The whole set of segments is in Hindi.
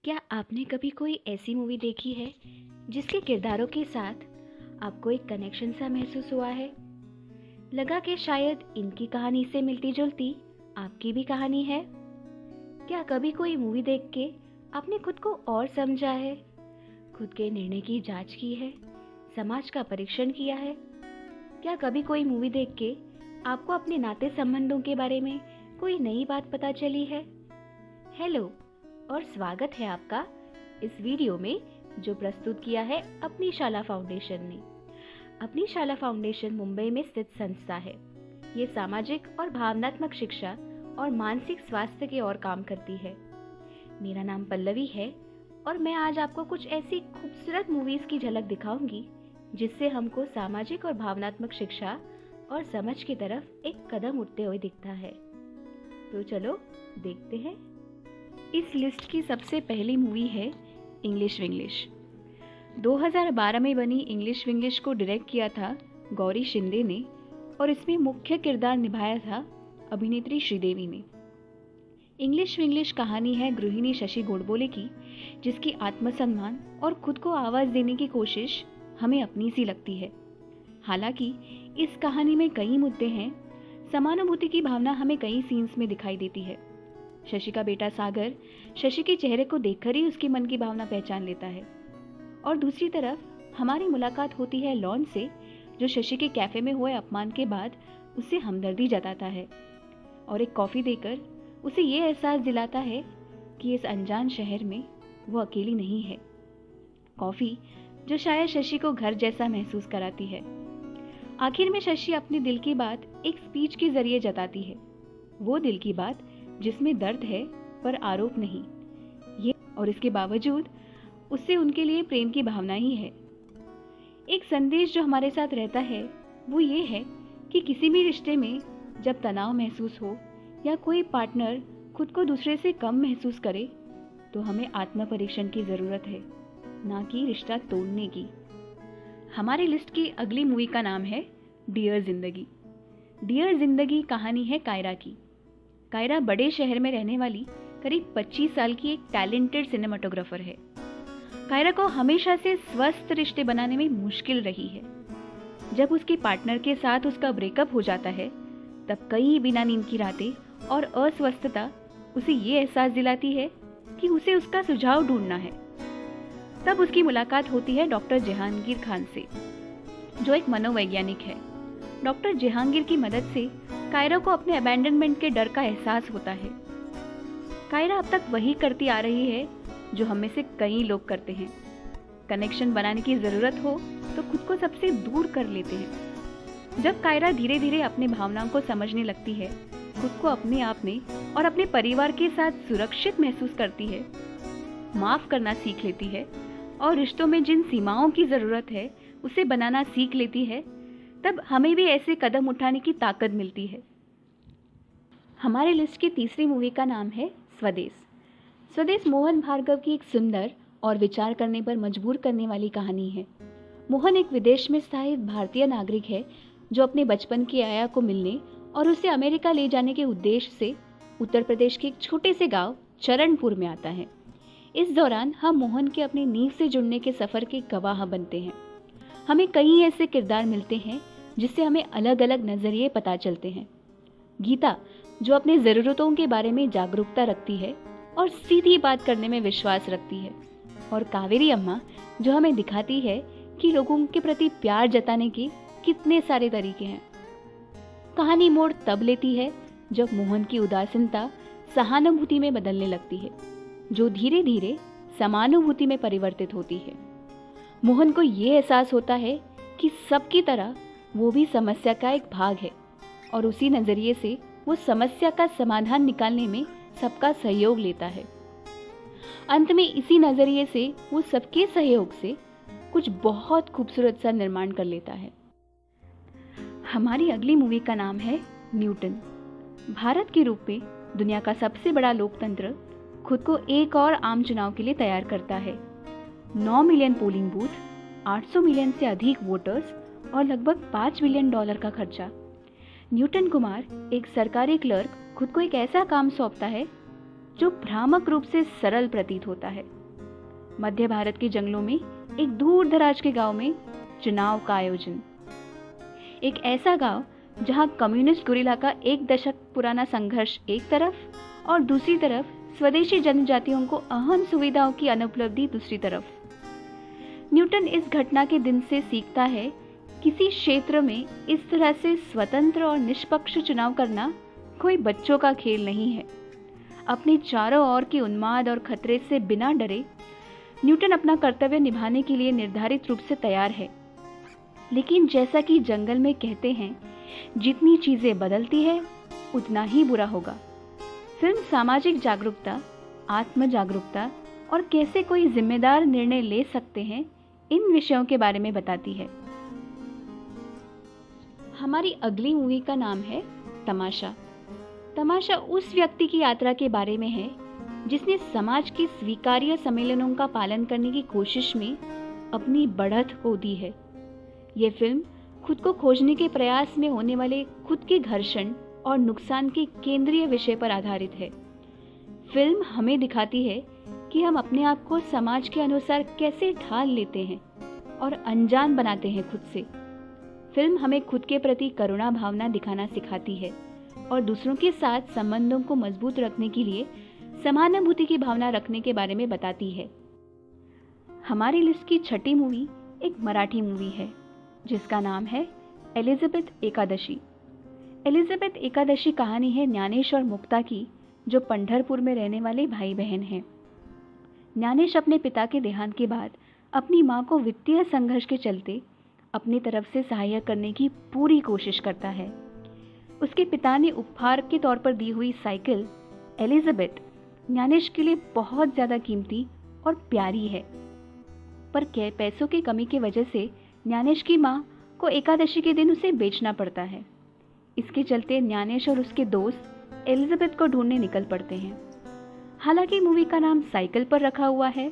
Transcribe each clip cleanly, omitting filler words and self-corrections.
क्या आपने कभी कोई ऐसी मूवी देखी है जिसके किरदारों के साथ आपको एक कनेक्शन सा महसूस हुआ है? लगा कि शायद इनकी कहानी से मिलती जुलती आपकी भी कहानी है। क्या कभी कोई मूवी देख के आपने खुद को और समझा है, खुद के निर्णय की जांच की है, समाज का परीक्षण किया है? क्या कभी कोई मूवी देख के आपको अपने नाते संबंधों के बारे में कोई नई बात पता चली है? हेलो और स्वागत है आपका इस वीडियो में जो प्रस्तुत किया है अपनी शाला फाउंडेशन ने। अपनी शाला फाउंडेशन मुंबई में स्थित संस्था है। ये सामाजिक और भावनात्मक शिक्षा और मानसिक स्वास्थ्य की ओर काम करती है। मेरा नाम पल्लवी है और मैं आज आपको कुछ ऐसी खूबसूरत मूवीज की झलक दिखाऊंगी जिससे हमको सामाजिक और भावनात्मक शिक्षा और समझ की तरफ एक कदम उठते हुए दिखता है। तो चलो देखते हैं। इस लिस्ट की सबसे पहली मूवी है इंग्लिश विंग्लिश। 2012 में बनी इंग्लिश विंग्लिश को डायरेक्ट किया था गौरी शिंदे ने और इसमें मुख्य किरदार निभाया था अभिनेत्री श्रीदेवी ने। इंग्लिश विंग्लिश कहानी है गृहिणी शशि गोडबोले की, जिसकी आत्मसम्मान और खुद को आवाज़ देने की कोशिश हमें अपनी सी लगती है। हालांकि इस कहानी में कई मुद्दे हैं। समानुभूति की भावना हमें कई सीन्स में दिखाई देती है। शशि का बेटा सागर शशि के चेहरे को देखकर ही उसकी मन की भावना पहचान लेता है और दूसरी तरफ हमारी मुलाकात होती है लॉन से, जो शशि के कैफे में हुए अपमान के बाद उससे हमदर्दी जताता है और एक कॉफ़ी देकर उसे ये एहसास दिलाता है कि इस अनजान शहर में वो अकेली नहीं है। कॉफ़ी जो शायद शशि को घर जैसा महसूस कराती है। आखिर में शशि अपने दिल की बात एक स्पीच के जरिए जताती है, वो दिल की बात जिसमें दर्द है पर आरोप नहीं। ये और इसके बावजूद उससे उनके लिए प्रेम की भावना ही है। एक संदेश जो हमारे साथ रहता है वो ये है कि किसी भी रिश्ते में जब तनाव महसूस हो या कोई पार्टनर खुद को दूसरे से कम महसूस करे तो हमें आत्म परीक्षण की ज़रूरत है, ना कि रिश्ता तोड़ने की। हमारी लिस्ट की अगली मूवी का नाम है डियर जिंदगी। डियर जिंदगी कहानी है कायरा की। कायरा बड़े शहर में रहने वाली करीब 25 साल की एक टैलेंटेड सिनेमाटोग्राफर है। कायरा को हमेशा से स्वस्थ रिश्ते बनाने में मुश्किल रही है। जब उसके पार्टनर के साथ उसका ब्रेकअप हो जाता है तब कई बिना नींद की रातें और अस्वस्थता उसे ये एहसास दिलाती है कि उसे उसका सुझाव ढूंढना है। तब उसकी मुलाकात होती है डॉक्टर जहांगीर खान से, जो एक मनोवैज्ञानिक है। डॉक्टर जहांगीर की मदद से कायरा को अपने अबैंडनमेंट के डर का एहसास होता है। कायरा अब तक वही करती आ रही है जो हम में से कई लोग करते हैं। कनेक्शन बनाने की ज़रूरत हो तो खुद को सबसे दूर कर लेते हैं। जब कायरा धीरे धीरे अपनी भावनाओं को समझने लगती है, खुद को अपने आप में और अपने परिवार के साथ सुरक्षित महसूस करती है, माफ़ करना सीख लेती है और रिश्तों में जिन सीमाओं की ज़रूरत है उसे बनाना सीख लेती है, तब हमें भी ऐसे कदम उठाने की ताकत मिलती है। हमारे लिस्ट की तीसरी मूवी का नाम है स्वदेश। स्वदेश मोहन भार्गव की एक सुंदर और विचार करने पर मजबूर करने वाली कहानी है। मोहन एक विदेश में स्थायी भारतीय नागरिक है जो अपने बचपन की आया को मिलने और उसे अमेरिका ले जाने के उद्देश्य से उत्तर प्रदेश के एक छोटे से गांव चरणपुर में आता है। इस दौरान हम मोहन के अपनी नींव से जुड़ने के सफ़र के गवाह बनते हैं। हमें कई ऐसे किरदार मिलते हैं जिससे हमें अलग अलग नज़रिए पता चलते हैं। गीता जो अपनी ज़रूरतों के बारे में जागरूकता रखती है और सीधी बात करने में विश्वास रखती है, और कावेरी अम्मा जो हमें दिखाती है कि लोगों के प्रति प्यार जताने के कितने सारे तरीके हैं। कहानी मोड़ तब लेती है जब मोहन की उदासीनता सहानुभूति में बदलने लगती है, जो धीरे धीरे समानुभूति में परिवर्तित होती है। मोहन को ये एहसास होता है कि सबकी तरह वो भी समस्या का एक भाग है और उसी नज़रिए से वो समस्या का समाधान निकालने में सबका सहयोग लेता है। अंत में इसी नज़रिए से वो सबके सहयोग से कुछ बहुत खूबसूरत सा निर्माण कर लेता है। हमारी अगली मूवी का नाम है न्यूटन। भारत के रूप में दुनिया का सबसे बड़ा लोकतंत्र खुद को एक और आम चुनाव के लिए तैयार करता है। 9 मिलियन पोलिंग बूथ, 800 मिलियन से अधिक वोटर्स और लगभग $5 बिलियन का खर्चा। न्यूटन कुमार एक सरकारी क्लर्क खुद को एक ऐसा काम सौंपता है जो भ्रामक रूप से सरल प्रतीत होता है। मध्य भारत के जंगलों में एक दूर दराज के गांव में चुनाव का आयोजन। एक ऐसा गांव जहां कम्युनिस्ट गुरिल्ला का 1 दशक पुराना संघर्ष एक तरफ और दूसरी तरफ स्वदेशी जनजातियों को अहम सुविधाओं की अनुपलब्धि दूसरी तरफ। न्यूटन इस घटना के दिन से सीखता है, किसी क्षेत्र में इस तरह से स्वतंत्र और निष्पक्ष चुनाव करना कोई बच्चों का खेल नहीं है। अपने चारों ओर की उन्माद और खतरे से बिना डरे न्यूटन अपना कर्तव्य निभाने के लिए निर्धारित रूप से तैयार है। लेकिन जैसा कि जंगल में कहते हैं, जितनी चीजें बदलती है उतना ही बुरा होगा। फिल्म सामाजिक जागरूकता, आत्म जागरूकता और कैसे कोई जिम्मेदार निर्णय ले सकते हैं, इन विषयों के बारे में बताती है। हमारी अगली मूवी का नाम है तमाशा। तमाशा उस व्यक्ति की यात्रा के बारे में है जिसने समाज की स्वीकार्य सम्मेलनों का पालन करने की कोशिश में अपनी बढ़त खो दी है। यह फिल्म खुद को खोजने के प्रयास में होने वाले खुद के घर्षण और नुकसान के केंद्रीय विषय पर आधारित है। फिल्म हमें दिखाती है कि हम अपने आप को समाज के अनुसार कैसे ढाल लेते हैं और अनजान बनाते हैं खुद से। फिल्म हमें खुद के प्रति करुणा भावना दिखाना सिखाती है और दूसरों के साथ संबंधों को मजबूत रखने के लिए समानुभूति की भावना रखने के बारे में बताती है। हमारी लिस्ट की छठी मूवी एक मराठी मूवी है जिसका नाम है एलिजाबेथ एकादशी। एलिजाबेथ एकादशी कहानी है ज्ञानेश और मुक्ता की, जो पंढरपुर में रहने वाले भाई बहन हैं। ज्ञानेश अपने पिता के देहांत के बाद अपनी मां को वित्तीय संघर्ष के चलते अपनी तरफ से सहायता करने की पूरी कोशिश करता है। उसके पिता ने उपहार के तौर पर दी हुई साइकिल एलिजाबेथ ज्ञानेश के लिए बहुत ज़्यादा कीमती और प्यारी है, पर पैसों की कमी की वजह से ज्ञानेश की मां को एकादशी के दिन उसे बेचना पड़ता है। इसके चलते ज्ञानेश और उसके दोस्त एलिजाबेथ को ढूंढने निकल पड़ते हैं। हालांकि मूवी का नाम साइकिल पर रखा हुआ है,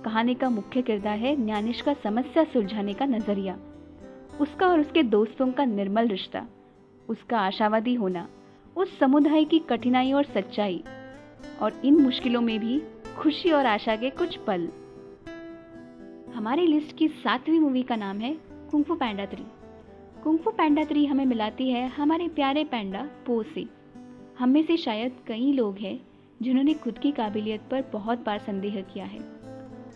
कहानी का मुख्य किरदार है ज्ञानेश का समस्या सुलझाने का नजरिया, उसका और उसके दोस्तों का निर्मल रिश्ता, उसका आशावादी होना, उस समुदाय की कठिनाई और सच्चाई, और इन मुश्किलों में भी खुशी और आशा के कुछ पल। हमारी लिस्ट की 7वीं मूवी का नाम है कुंग फू पैंडा 3। कुंग फू पैंडा 3 हमें मिलाती है हमारे प्यारे पैंडा पो से। हम में से शायद कई लोग हैं जिन्होंने खुद की काबिलियत पर बहुत बार संदेह किया है।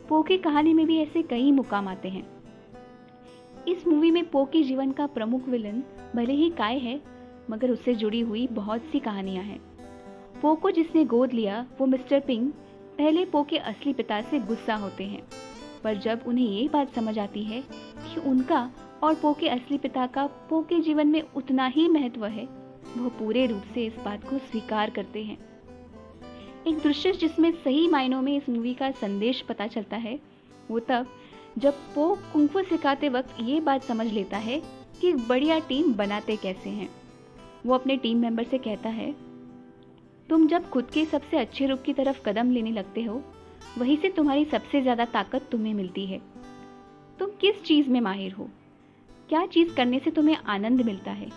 पो की कहानी में भी ऐसे कई मुकाम आते हैं। इस मूवी में पो के जीवन का प्रमुख विलन भले ही काय है, मगर उससे जुड़ी हुई बहुत सी कहानियां हैं। पो को जिसने गोद लिया वो मिस्टर पिंग पहले पो के असली पिता से गुस्सा होते हैं, पर जब उन्हें ये बात समझ आती है कि उनका और पो के असली पिता का पो के जीवन में उतना ही महत्व है, वह पूरे रूप से इस बात को स्वीकार करते हैं। एक दृश्य जिसमें सही मायनों में इस मूवी का संदेश पता चलता है वो तब जब पो कुंग फू सिखाते वक्त ये बात समझ लेता है कि एक बढ़िया टीम बनाते कैसे हैं। वो अपने टीम मेंबर से कहता है, तुम जब खुद के सबसे अच्छे रूप की तरफ कदम लेने लगते हो, वहीं से तुम्हारी सबसे ज्यादा ताकत तुम्हें मिलती है। तुम किस चीज में माहिर हो, क्या चीज करने से तुम्हें आनंद मिलता है,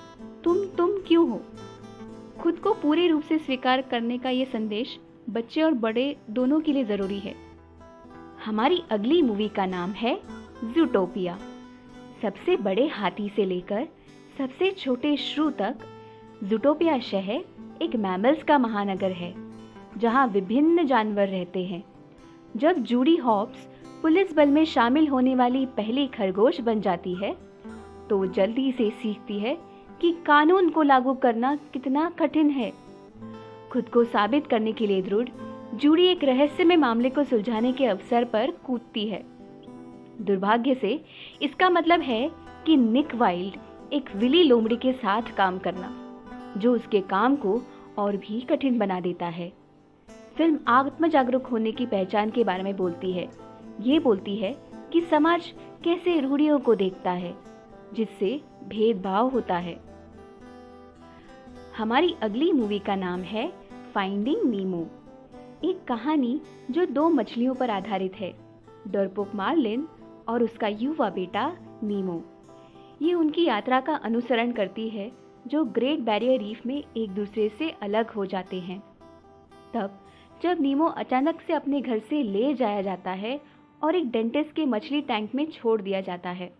तुम क्यों हो। खुद को पूरे रूप से स्वीकार करने का ये संदेश बच्चे और बड़े दोनों के लिए जरूरी है। हमारी अगली मूवी का नाम है ज़ूटोपिया। सबसे बड़े हाथी से लेकर सबसे छोटे श्रू तक ज़ूटोपिया शहर एक मैमल्स का महानगर है जहां विभिन्न जानवर रहते हैं। जब जूडी हॉब्स पुलिस बल में शामिल होने वाली पहली खरगोश बन जाती है तो वो जल्दी से सीखती है कि कानून को लागू करना कितना कठिन है। खुद को साबित करने के लिए दृढ़ जूडी एक रहस्यमय मामले को सुलझाने के अवसर पर कूदती है। दुर्भाग्य से इसका मतलब है कि निक वाइल्ड एक विली लोमड़ी के साथ काम करना, जो उसके काम को और भी कठिन बना देता है। फिल्म आत्म जागरूक होने की पहचान के बारे में बोलती है। ये बोलती है कि समाज कैसे रूढ़ियों को देखता है जिससे भेदभाव होता है। हमारी अगली मूवी का नाम है फाइंडिंग नीमो, एक कहानी जो 2 मछलियों पर आधारित है, डरपोक मार्लिन और उसका युवा बेटा नीमो। ये उनकी यात्रा का अनुसरण करती है जो ग्रेट बैरियर रीफ में एक दूसरे से अलग हो जाते हैं। तब जब नीमो अचानक से अपने घर से ले जाया जाता है और एक डेंटिस्ट के मछली टैंक में छोड़ दिया जाता है।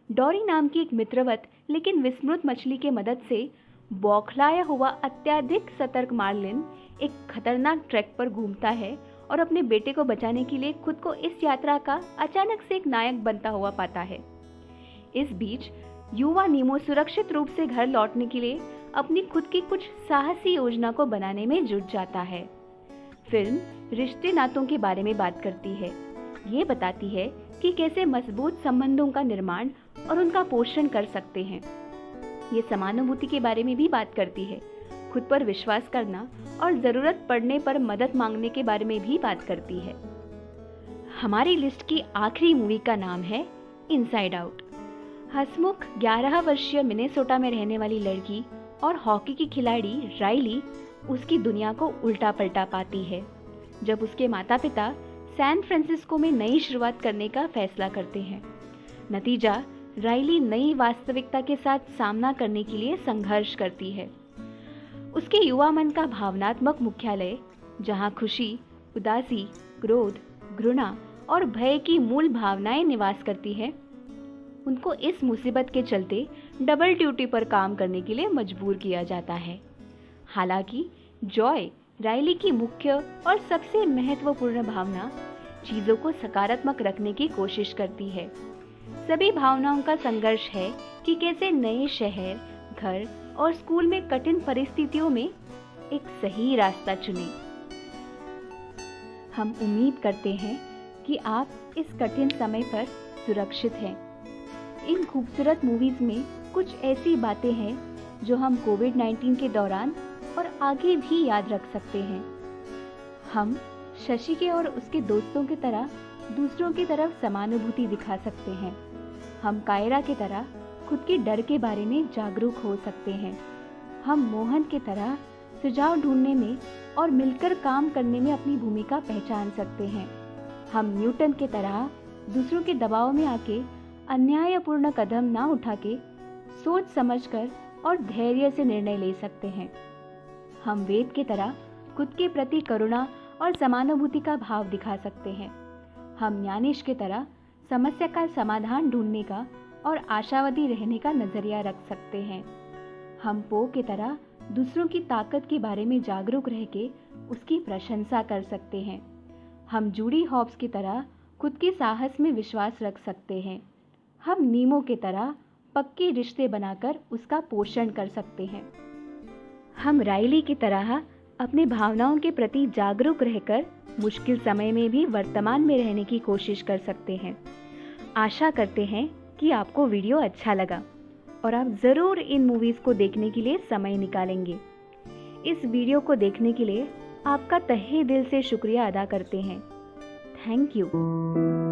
डोरी नाम की एक मित्रवत लेकिन विस्मृत मछली की मदद से बौखलाया हुआ अत्यधिक सतर्क मार्लिन एक खतरनाक ट्रैक पर घूमता है और अपने बेटे को बचाने के लिए खुद को इस यात्रा का अचानक से एक नायक बनता हुआ पाता है। इस बीच युवा नीमो सुरक्षित रूप से घर लौटने के लिए अपनी खुद की कुछ साहसी योजना को बनाने में जुट जाता है। फिल्म रिश्ते नातों के बारे में बात करती है। ये बताती है कि कैसे मजबूत संबंधों का निर्माण और उनका पोषण कर सकते हैं। ये समानुभूति के बारे में भी बात करती है, खुद पर विश्वास करना और जरूरत पड़ने पर मदद मांगने के बारे में भी बात करती है। हमारी लिस्ट की आखिरी मूवी का नाम है इनसाइड आउट। हंसमुख 11 वर्षीय मिनेसोटा में रहने वाली लड़की और हॉकी की खिलाड़ी राइली उसकी दुनिया को उल्टा पलटा पाती है जब उसके माता पिता सैन फ्रांसिस्को में नई शुरुआत करने का फैसला करते हैं। नतीजा, राइली नई वास्तविकता के साथ सामना करने के लिए संघर्ष करती है। उसके युवा मन का भावनात्मक मुख्यालय, जहां खुशी, उदासी, क्रोध, घृणा और भय की मूल भावनाएं निवास करती है, उनको इस मुसीबत के चलते डबल ड्यूटी पर काम करने के लिए मजबूर किया जाता है। हालांकि जॉय, राइली की मुख्य और सबसे महत्वपूर्ण भावना, चीजों को सकारात्मक रखने की कोशिश करती है। सभी भावनाओं का संघर्ष है कि कैसे नए शहर, घर और स्कूल में कठिन परिस्थितियों में एक सही रास्ता चुनें। हम उम्मीद करते हैं कि आप इस कठिन समय पर सुरक्षित हैं। इन खूबसूरत मूवीज में कुछ ऐसी बातें हैं जो हम कोविड-19 के दौरान और आगे भी याद रख सकते हैं। हम शशि के और उसके दोस्तों की तरह दूसरों की तरफ समानुभूति दिखा सकते हैं। हम कायरा की तरह खुद के डर के बारे में जागरूक हो सकते हैं। हम मोहन की तरह सुझाव ढूंढने में और मिलकर काम करने में अपनी भूमिका पहचान सकते हैं। हम न्यूटन की तरह दूसरों के दबाव में आके अन्यायपूर्ण कदम ना उठा के सोच समझकर और धैर्य से निर्णय ले सकते हैं। हम वेद की तरह खुद के प्रति करुणा और समानुभूति का भाव दिखा सकते हैं। हम ज्ञानेश की तरह समस्या का समाधान ढूंढने का और आशावादी रहने का नजरिया रख सकते हैं। हम पो की तरह दूसरों की ताकत के बारे में जागरूक रह के उसकी प्रशंसा कर सकते हैं। हम जूडी हॉब्स की तरह खुद के साहस में विश्वास रख सकते हैं। हम नीमो की तरह पक्के रिश्ते बनाकर उसका पोषण कर सकते हैं। हम राइली की तरह अपने भावनाओं के प्रति जागरूक रहकर मुश्किल समय में भी वर्तमान में रहने की कोशिश कर सकते हैं। आशा करते हैं कि आपको वीडियो अच्छा लगा और आप ज़रूर इन मूवीज़ को देखने के लिए समय निकालेंगे। इस वीडियो को देखने के लिए आपका तहे दिल से शुक्रिया अदा करते हैं। Thank you.